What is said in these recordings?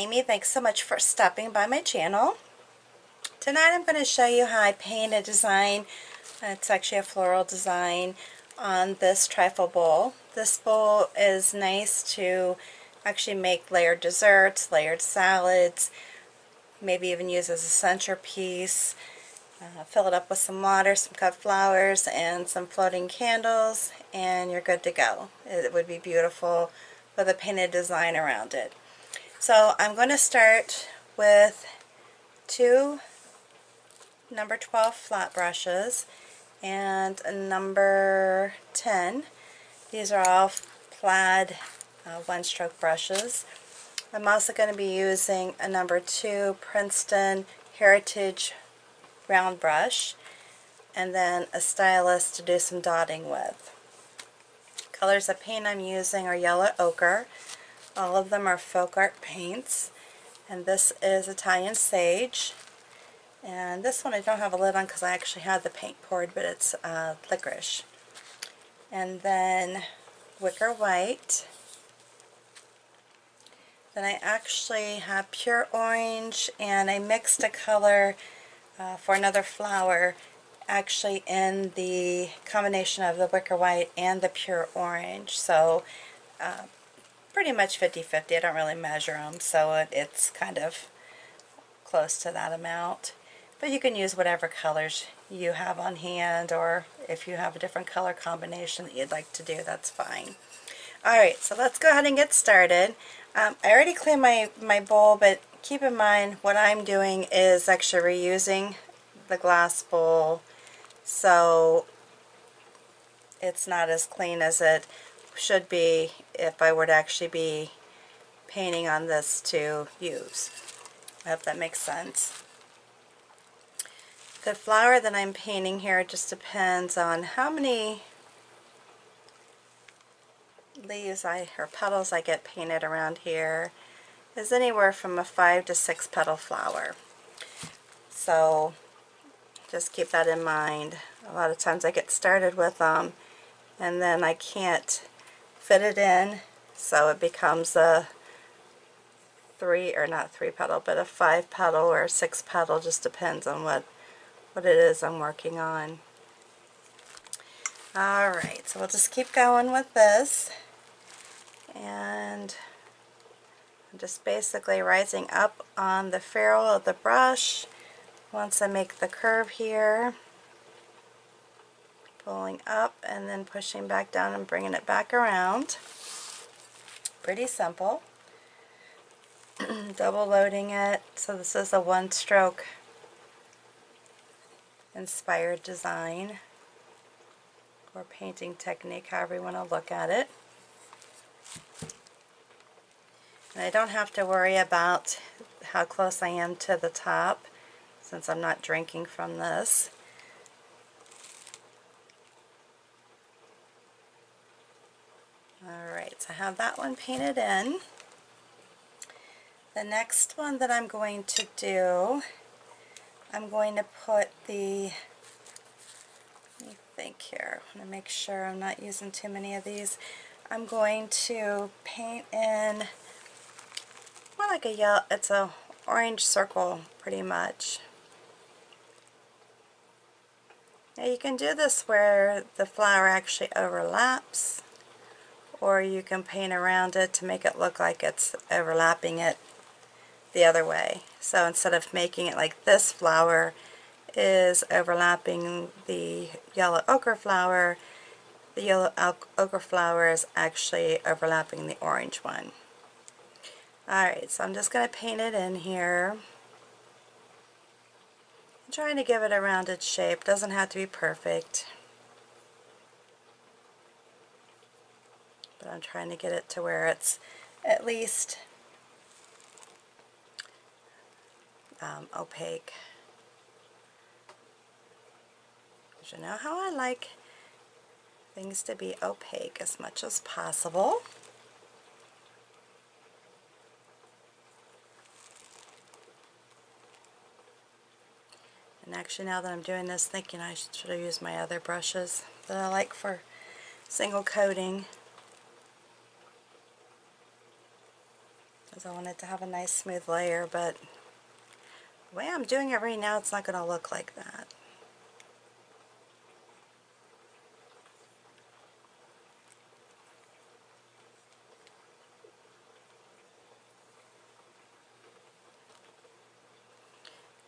Amy. Thanks so much for stopping by my channel. Tonight I'm going to show you how I paint a design. It's actually a floral design on this trifle bowl. This bowl is nice to actually make layered desserts, layered salads, maybe even use as a centerpiece. Fill it up with some water, some cut flowers, and some floating candles, and you're good to go. It would be beautiful with a painted design around it. So I'm going to start with two number 12 flat brushes and a number 10. These are all plaid one-stroke brushes. I'm also going to be using a number 2 Princeton Heritage round brush, and then a stylus to do some dotting with. Colors of paint I'm using are yellow ochre. All of them are folk art paints, and this is Italian sage. And this one I don't have a lid on because I actually had the paint poured, but it's licorice. And then wicker white. Then I actually have pure orange, and I mixed a color for another flower actually in the combination of the wicker white and the pure orange. So pretty much 50-50. I don't really measure them, so it's kind of close to that amount. But you can use whatever colors you have on hand, or if you have a different color combination that you'd like to do, that's fine. Alright, so let's go ahead and get started. I already cleaned my bowl, but keep in mind what I'm doing is actually reusing the glass bowl, so it's not as clean as it should be if I were to actually be painting on this to use. I hope that makes sense. The flower that I'm painting here just depends on how many leaves or petals I get painted around here. Is anywhere from a 5 to 6 petal flower. So just keep that in mind. A lot of times I get started with them and then I can't fit it in, so it becomes a 5 petal or a 6 petal, just depends on what it is I'm working on. Alright, so we'll just keep going with this, and I'm just basically rising up on the ferrule of the brush once I make the curve here, pulling up and then pushing back down and bringing it back around. Pretty simple. Double loading it, so this is a one-stroke inspired design or painting technique, however you want to look at it. And I don't have to worry about how close I am to the top since I'm not drinking from this. Alright, so I have that one painted in. The next one that I'm going to do, I'm going to put the, let me think here, I want to make sure I'm not using too many of these. I'm going to paint in more like a yellow, it's a orange circle pretty much. Now you can do this where the flower actually overlaps, or you can paint around it to make it look like it's overlapping it the other way. So instead of making it like this flower is overlapping the yellow ochre flower, the yellow ochre flower is actually overlapping the orange one. Alright, so I'm just going to paint it in here. I'm trying to give it a rounded shape. Doesn't have to be perfect, but I'm trying to get it to where it's at least opaque. Because you know how I like things to be opaque as much as possible. And actually, now that I'm doing this, thinking I should have used my other brushes that I like for single coating. because I wanted to have a nice smooth layer, but the way I'm doing it right now, it's not going to look like that.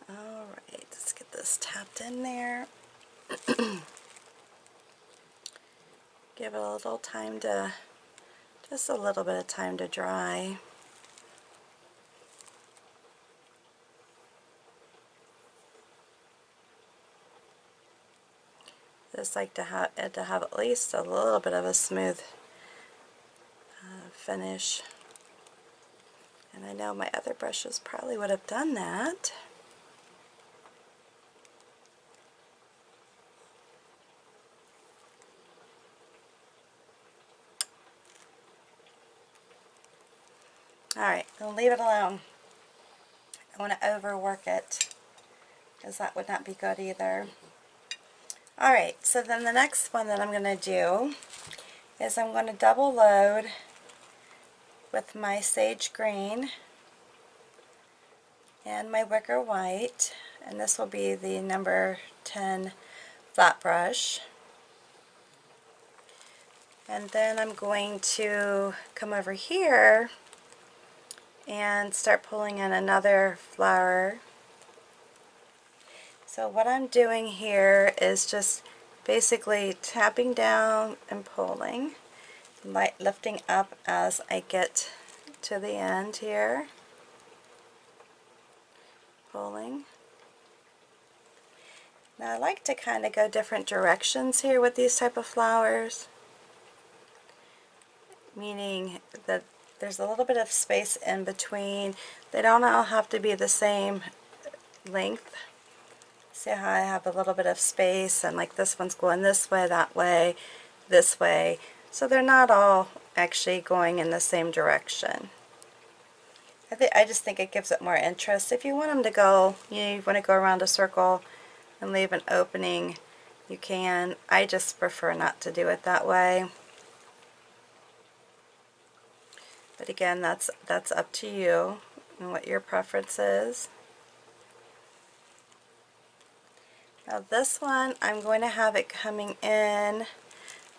Alright, let's get this tapped in there. Give it a little time to, just a little bit of time to dry. Just like to have it to have at least a little bit of a smooth finish. And I know my other brushes probably would have done that. Alright, I'll leave it alone. I want to overwork it, because that would not be good either. Alright, so then the next one that I'm going to do is I'm going to double load with my sage green and my wicker white, and this will be the number 10 flat brush. And then I'm going to come over here and start pulling in another flower. So what I'm doing here is just basically tapping down and pulling, lifting up as I get to the end here, pulling. Now I like to kind of go different directions here with these type of flowers, meaning that there's a little bit of space in between. They don't all have to be the same length. See how I have a little bit of space, and like this one's going this way, that way, this way. So they're not all actually going in the same direction. I just think it gives it more interest. If you want them to go, you want to go around a circle and leave an opening, you can. I just prefer not to do it that way. But again, that's up to you and what your preference is. Now this one, I'm going to have it coming in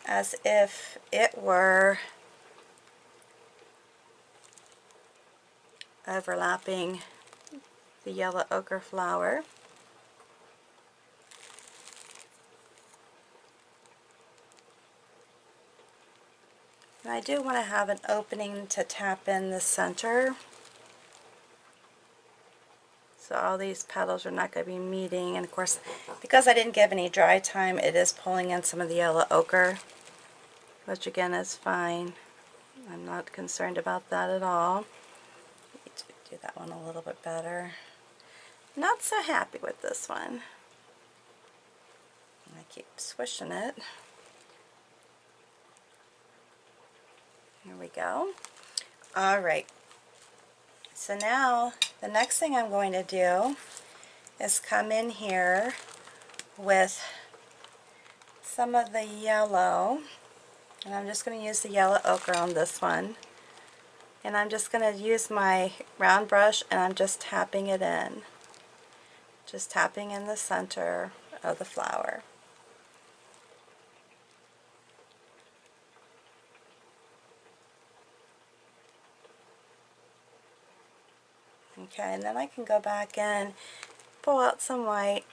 as if it were overlapping the yellow ochre flower. And I do want to have an opening to tap in the center. So all these petals are not going to be meeting, and of course because I didn't give any dry time, it is pulling in some of the yellow ochre, which again is fine. I'm not concerned about that at all. Need to do that one a little bit better. Not so happy with this one. I keep swishing it. Here we go. Alright. So now the next thing I'm going to do is come in here with some of the yellow, and I'm just going to use the yellow ochre on this one, and I'm just going to use my round brush and I'm just tapping it in, just tapping in the center of the flower. Okay, and then I can go back in, pull out some white,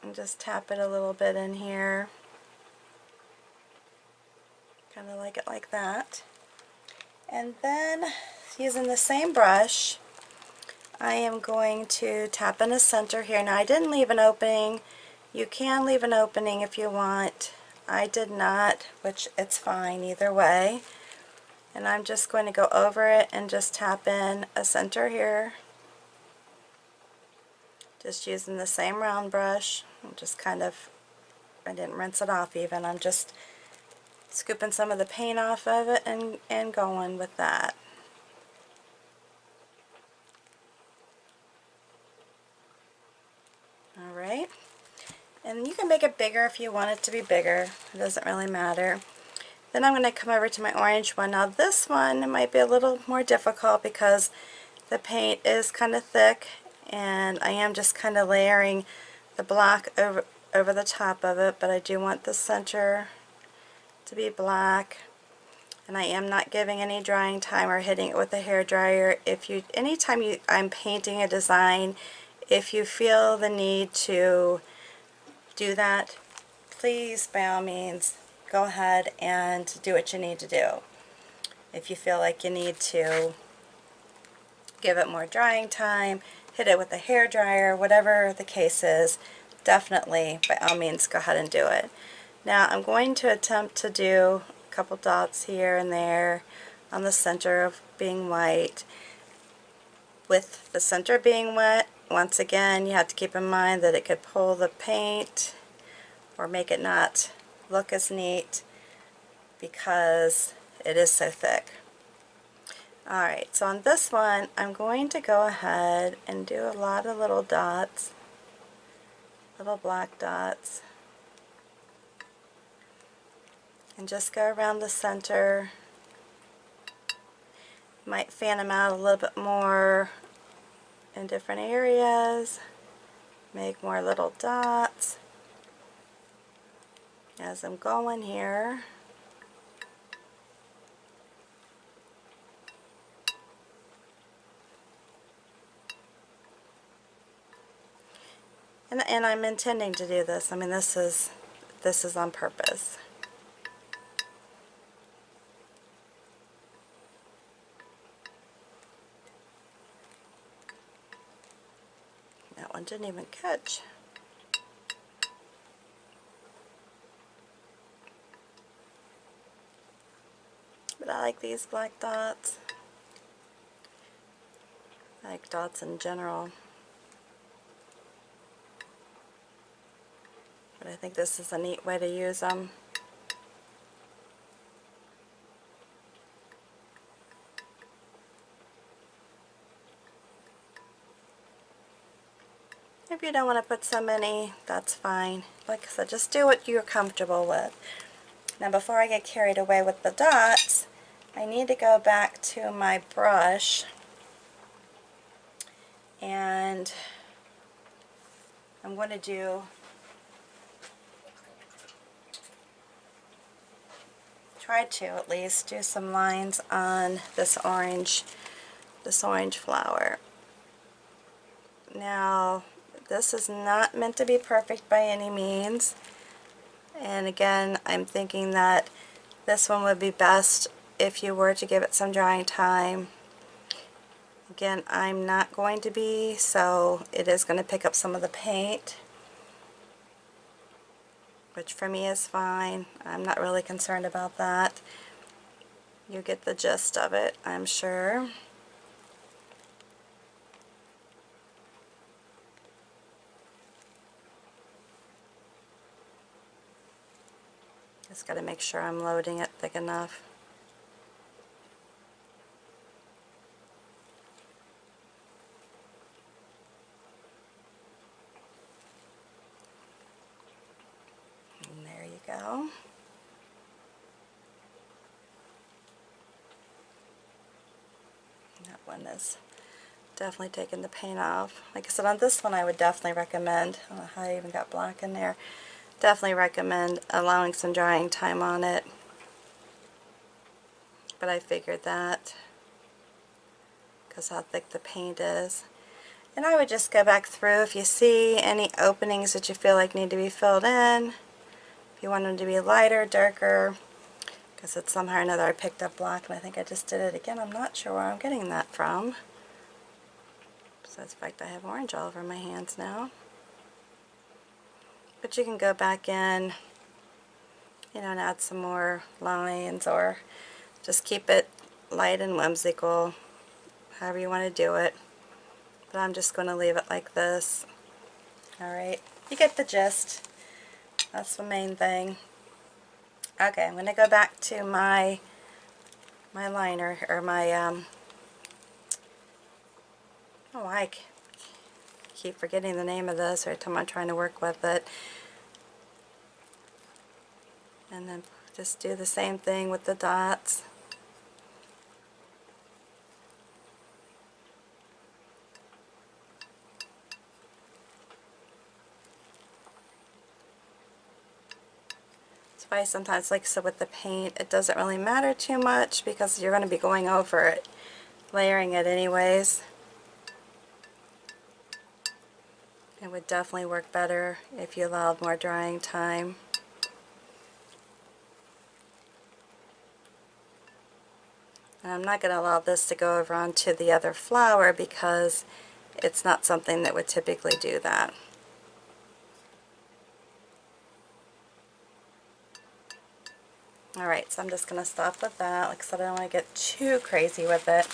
and just tap it a little bit in here. Kind of like it like that. And then, using the same brush, I am going to tap in the center here. Now I didn't leave an opening. You can leave an opening if you want. I did not, which it's fine either way. And I'm just going to go over it and just tap in a center here. Just using the same round brush. I'm just kind of, I didn't rinse it off even. I'm just scooping some of the paint off of it and going with that. Alright. And you can make it bigger if you want it to be bigger. It doesn't really matter. Then I'm going to come over to my orange one. Now this one might be a little more difficult because the paint is kind of thick, and I am just kind of layering the black over the top of it, but I do want the center to be black. And I am not giving any drying time or hitting it with a hair dryer. Anytime I'm painting a design, if you feel the need to do that, please, by all means, go ahead and do what you need to do. If you feel like you need to give it more drying time, hit it with a hair dryer, whatever the case is, definitely, by all means, go ahead and do it. Now I'm going to attempt to do a couple dots here and there on the center of being white. With the center being wet, once again, you have to keep in mind that it could pull the paint or make it not look as neat because it is so thick. Alright, so on this one, I'm going to go ahead and do a lot of little dots, little black dots, and just go around the center. Might fan them out a little bit more in different areas, make more little dots as I'm going here. And I'm intending to do this. I mean, this is on purpose. That one didn't even catch. But I like these black dots. I like dots in general. But I think this is a neat way to use them. If you don't want to put so many, that's fine. Like I said, just do what you're comfortable with. Now before I get carried away with the dots, I need to go back to my brush and I'm going to try to at least do some lines on this orange flower. Now this is not meant to be perfect by any means, and again I'm thinking that this one would be best if you were to give it some drying time. Again, I'm not going to be, so it is going to pick up some of the paint, which for me is fine. I'm not really concerned about that. You get the gist of it, I'm sure. Just got to make sure I'm loading it thick enough. And there you go. That one is definitely taking the paint off. Like I said, on this one I would definitely recommend, I don't know how I even got black in there, definitely recommend allowing some drying time on it. But I figured that because how thick the paint is. And I would just go back through if you see any openings that you feel like need to be filled in. If you want them to be lighter, darker, because it's somehow or another I picked up black and I think I just did it again. I'm not sure where I'm getting that from. Besides the fact I have orange all over my hands now. But you can go back in, you know, and add some more lines or just keep it light and whimsical, however you want to do it. But I'm just going to leave it like this. Alright, you get the gist. That's the main thing. Okay, I'm going to go back to my liner, or my, I keep forgetting the name of this every time I'm trying to work with it. And then Just do the same thing with the dots. That's why sometimes, like so with the paint, it doesn't really matter too much because you're going to be going over it, layering it anyways. It would definitely work better if you allowed more drying time. And I'm not going to allow this to go over onto the other flower because it's not something that would typically do that. Alright, so I'm just going to stop with that. Like I said, I don't want to get too crazy with it.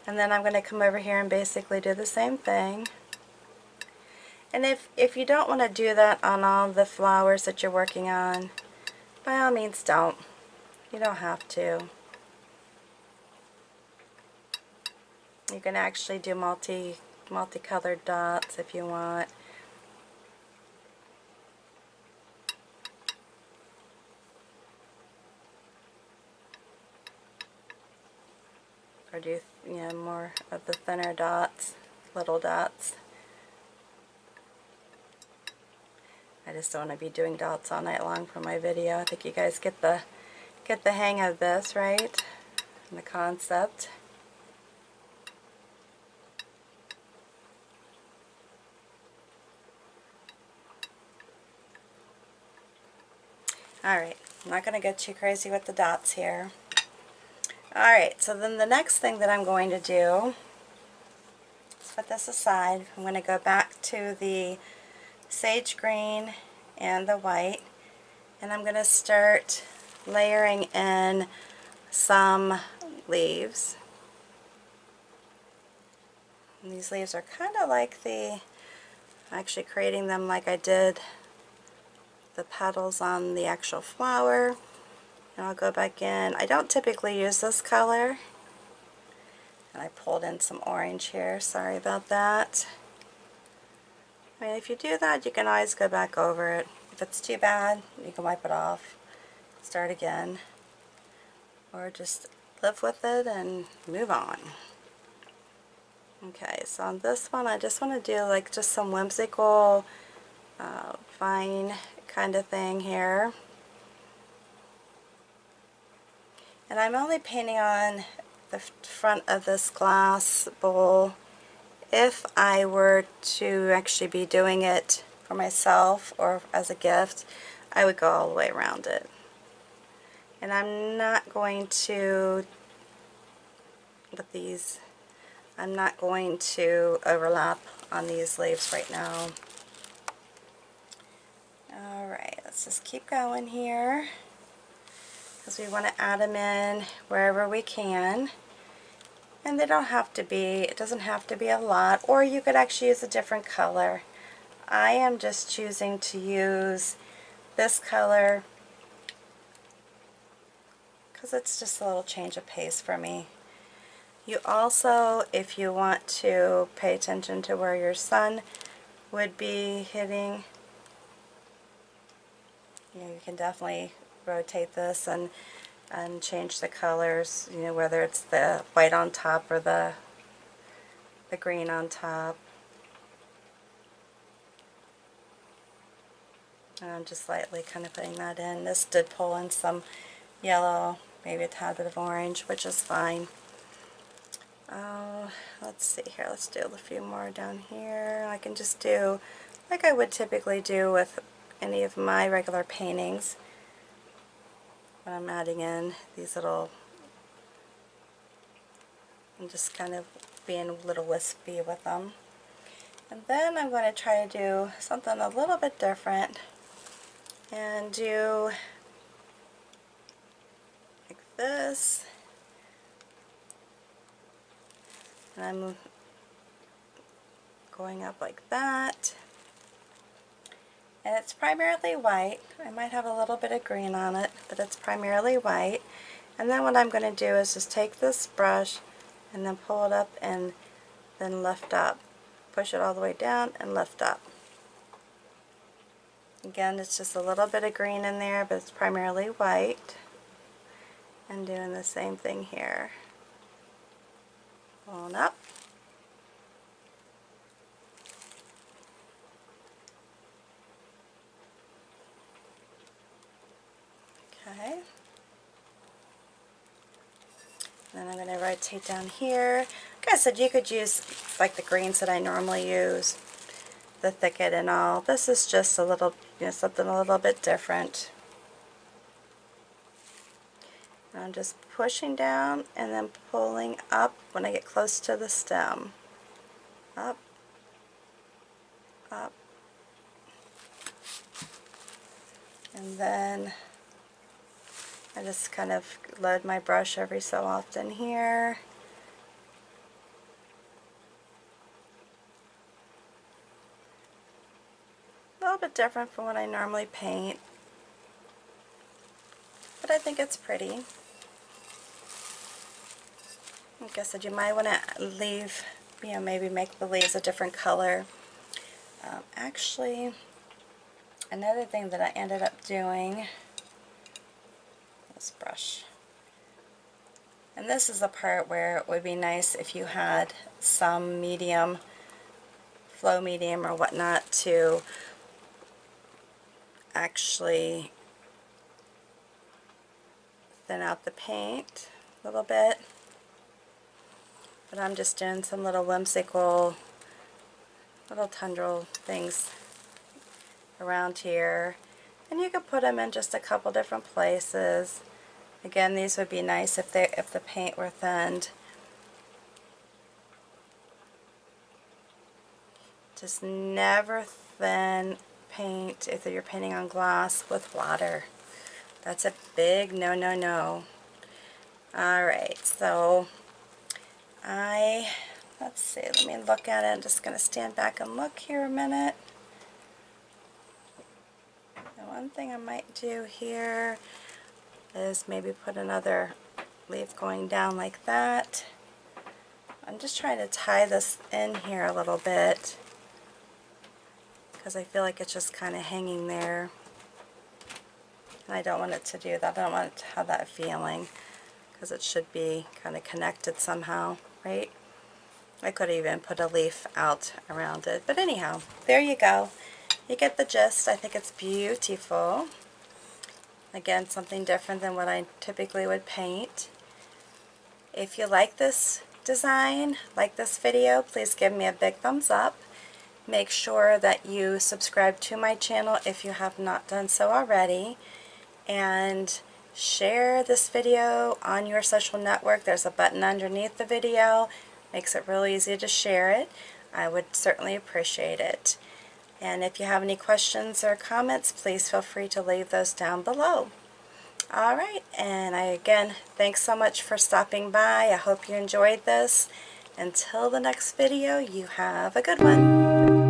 And then I'm going to come over here and basically do the same thing. And if you don't want to do that on all the flowers that you're working on, by all means don't. You don't have to. You can actually do multicolored dots if you want. Or do more of the thinner dots, little dots. I just don't want to be doing dots all night long for my video. I think you guys get the hang of this, right? And the concept. Alright, I'm not going to get too crazy with the dots here. Alright, so then the next thing that I'm going to do is put this aside. I'm going to go back to the sage green and the white, and I'm going to start layering in some leaves. And these leaves are kind of like actually creating them like I did the petals on the actual flower. And I'll go back in. I don't typically use this color. And I pulled in some orange here. Sorry about that. I mean, if you do that, you can always go back over it. If it's too bad, you can wipe it off, start again, or just live with it and move on. Okay, so on this one, I just want to do like just some whimsical, fine kind of thing here. And I'm only painting on the front of this glass bowl. If I were to actually be doing it for myself or as a gift, I would go all the way around it. And I'm not going to, with these, I'm not going to overlap on these leaves right now. Alright, let's just keep going here, because we want to add them in wherever we can. And they don't have to be, it doesn't have to be a lot, or you could actually use a different color. I am just choosing to use this color because it's just a little change of pace for me. You also, if you want to pay attention to where your sun would be hitting, you can definitely rotate this and change the colors, whether it's the white on top or the green on top. And I'm just lightly kind of putting that in. This did pull in some yellow, maybe a tad bit of orange, which is fine. Let's see here, let's do a few more down here. I can just do like I would typically do with any of my regular paintings. When I'm adding in these little, I'm just kind of being a little wispy with them. And then I'm going to try to do something a little bit different and do like this. And I'm going up like that. And it's primarily white. I might have a little bit of green on it, but it's primarily white. And then what I'm going to do is just take this brush and then pull it up and then lift up. Push it all the way down and lift up. Again, it's just a little bit of green in there, but it's primarily white. And doing the same thing here. Pulling up. Okay. Then I'm going to rotate down here. Like I said, you could use like the greens that I normally use, the thicket and all. This is just a little, something a little bit different. And I'm just pushing down and then pulling up when I get close to the stem. Up, up. And then I just kind of load my brush every so often here. A little bit different from what I normally paint, but I think it's pretty. Like I said, you might want to leave, maybe make the leaves a different color. Actually, another thing that I ended up doing, this brush, and this is the part where it would be nice if you had some medium, flow medium or whatnot to actually thin out the paint a little bit. But I'm just doing some little whimsical little tendril things around here, and you could put them in just a couple different places. Again, these would be nice if the paint were thinned. Just never thin paint if you're painting on glass with water. That's a big no, no, no. Alright, so let's see, let me look at it. I'm just going to stand back and look here a minute. The one thing I might do here is maybe put another leaf going down like that. I'm just trying to tie this in here a little bit because I feel like it's just kind of hanging there. And I don't want it to do that. I don't want it to have that feeling because it should be kind of connected somehow, right? I could even put a leaf out around it. But anyhow, there you go. You get the gist. I think it's beautiful. Again, something different than what I typically would paint. If you like this design, like this video, please give me a big thumbs up. Make sure that you subscribe to my channel if you have not done so already. And share this video on your social network. There's a button underneath the video. Makes it really easy to share it. I would certainly appreciate it. And if you have any questions or comments, please feel free to leave those down below. Alright, and again, thanks so much for stopping by. I hope you enjoyed this. Until the next video, you have a good one.